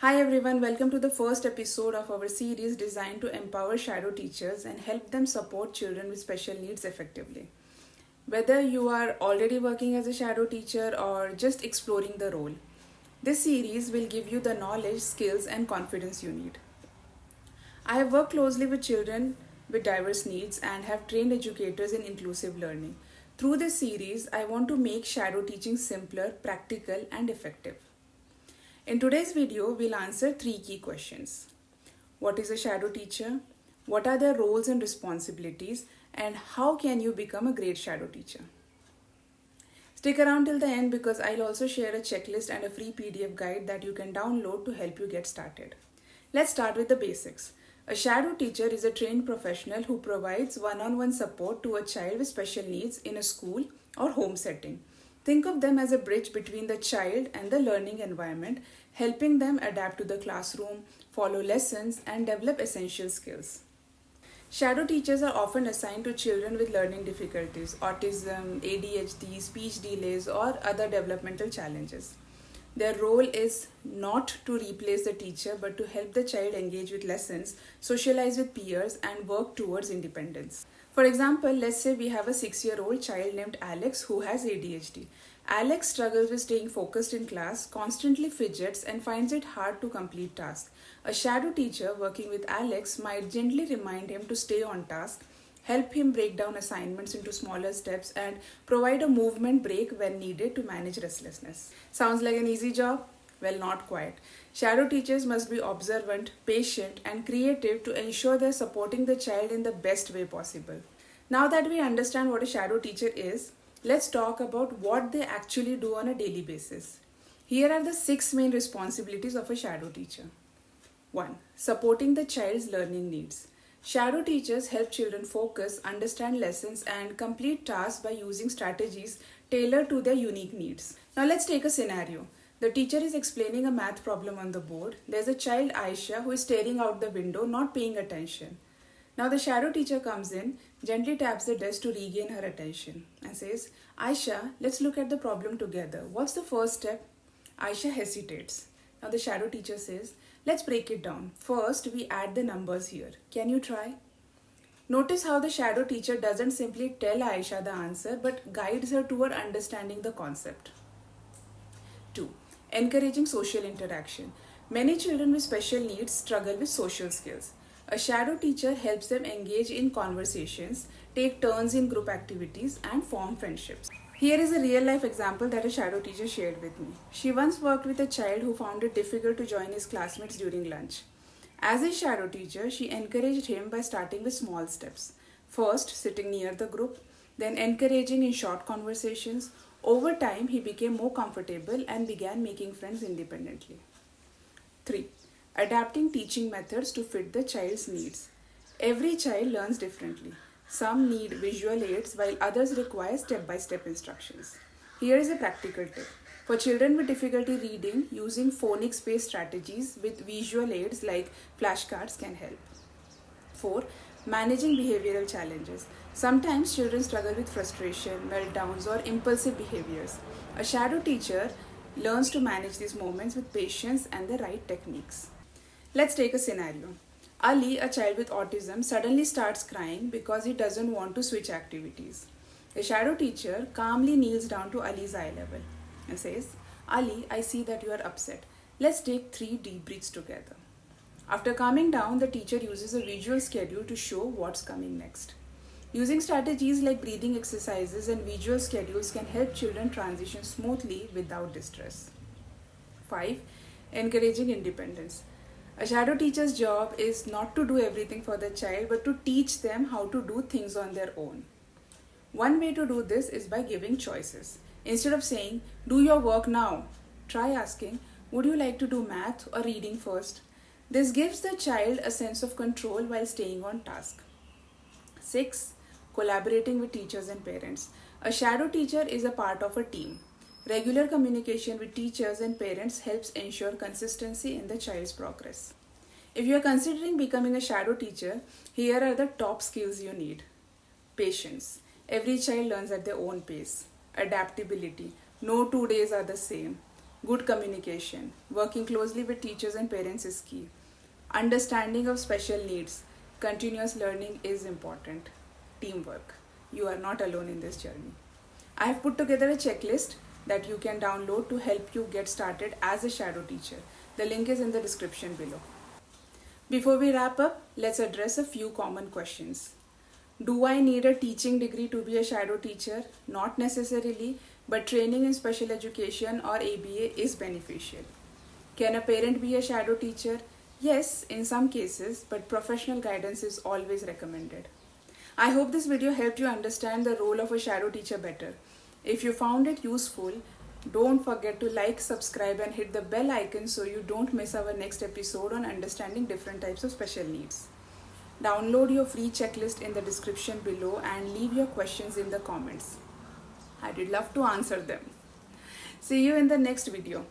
Hi everyone, welcome to the first episode of our series designed to empower shadow teachers and help them support children with special needs effectively. Whether you are already working as a shadow teacher or just exploring the role, this series will give you the knowledge, skills, and confidence you need. I have worked closely with children with diverse needs and have trained educators in inclusive learning. Through this series, I want to make shadow teaching simpler, practical, and effective. In today's video, we'll answer three key questions. What is a shadow teacher? What are their roles and responsibilities? And how can you become a great shadow teacher? Stick around till the end because I'll also share a checklist and a free PDF guide that you can download to help you get started. Let's start with the basics. A shadow teacher is a trained professional who provides one-on-one support to a child with special needs in a school or home setting. Think of them as a bridge between the child and the learning environment, helping them adapt to the classroom, follow lessons, and develop essential skills. Shadow teachers are often assigned to children with learning difficulties, autism, ADHD, speech delays, or other developmental challenges. Their role is not to replace the teacher but to help the child engage with lessons, socialize with peers, and work towards independence. For example, let's say we have a 6-year-old child named Alex who has ADHD. Alex struggles with staying focused in class, constantly fidgets, and finds it hard to complete tasks. A shadow teacher working with Alex might gently remind him to stay on task, help him break down assignments into smaller steps, and provide a movement break when needed to manage restlessness. Sounds like an easy job? Well, not quite. Shadow teachers must be observant, patient, and creative to ensure they're supporting the child in the best way possible. Now that we understand what a shadow teacher is, let's talk about what they actually do on a daily basis. Here are the 6 main responsibilities of a shadow teacher. 1. Supporting the child's learning needs. Shadow teachers help children focus, understand lessons, and complete tasks by using strategies tailored to their unique needs. Now let's take a scenario. The teacher is explaining a math problem on the board. There's a child, Aisha, who is staring out the window, not paying attention. Now the shadow teacher comes in, gently taps the desk to regain her attention and says, Aisha, let's look at the problem together. What's the first step? Aisha hesitates. Now the shadow teacher says, let's break it down. First, we add the numbers here. Can you try? Notice how the shadow teacher doesn't simply tell Aisha the answer but guides her toward understanding the concept. 2. Encouraging social interaction. Many children with special needs struggle with social skills. A shadow teacher helps them engage in conversations, take turns in group activities, and form friendships. Here is a real-life example that a shadow teacher shared with me. She once worked with a child who found it difficult to join his classmates during lunch. As a shadow teacher, she encouraged him by starting with small steps. First, sitting near the group, then encouraging in short conversations. Over time, he became more comfortable and began making friends independently. 3. Adapting teaching methods to fit the child's needs. Every child learns differently. Some need visual aids while others require step-by-step instructions. Here is a practical tip. For children with difficulty reading, using phonics-based strategies with visual aids like flashcards can help. 4. Managing behavioral challenges. Sometimes children struggle with frustration, meltdowns, or impulsive behaviors. A shadow teacher learns to manage these moments with patience and the right techniques. Let's take a scenario. Ali, a child with autism, suddenly starts crying because he doesn't want to switch activities. The shadow teacher calmly kneels down to Ali's eye level and says, Ali, I see that you are upset. Let's take 3 deep breaths together. After calming down, the teacher uses a visual schedule to show what's coming next. Using strategies like breathing exercises and visual schedules can help children transition smoothly without distress. 5. Encouraging independence. A shadow teacher's job is not to do everything for the child but to teach them how to do things on their own. One way to do this is by giving choices. Instead of saying, do your work now, try asking, would you like to do math or reading first? This gives the child a sense of control while staying on task. 6. Collaborating with teachers and parents. A shadow teacher is a part of a team. Regular communication with teachers and parents helps ensure consistency in the child's progress. If you are considering becoming a shadow teacher, here are the top skills you need. Patience. Every child learns at their own pace. Adaptability. No 2 days are the same. Good communication, working closely with teachers and parents is key. Understanding of special needs, continuous learning is important. Teamwork, you are not alone in this journey. I have put together a checklist that you can download to help you get started as a shadow teacher. The link is in the description below. Before we wrap up, let's address a few common questions. Do I need a teaching degree to be a shadow teacher? Not necessarily, but training in special education or ABA is beneficial. Can a parent be a shadow teacher? Yes, in some cases, but professional guidance is always recommended. I hope this video helped you understand the role of a shadow teacher better. If you found it useful, don't forget to like, subscribe and hit the bell icon so you don't miss our next episode on understanding different types of special needs. Download your free checklist in the description below and leave your questions in the comments. I would love to answer them. See you in the next video.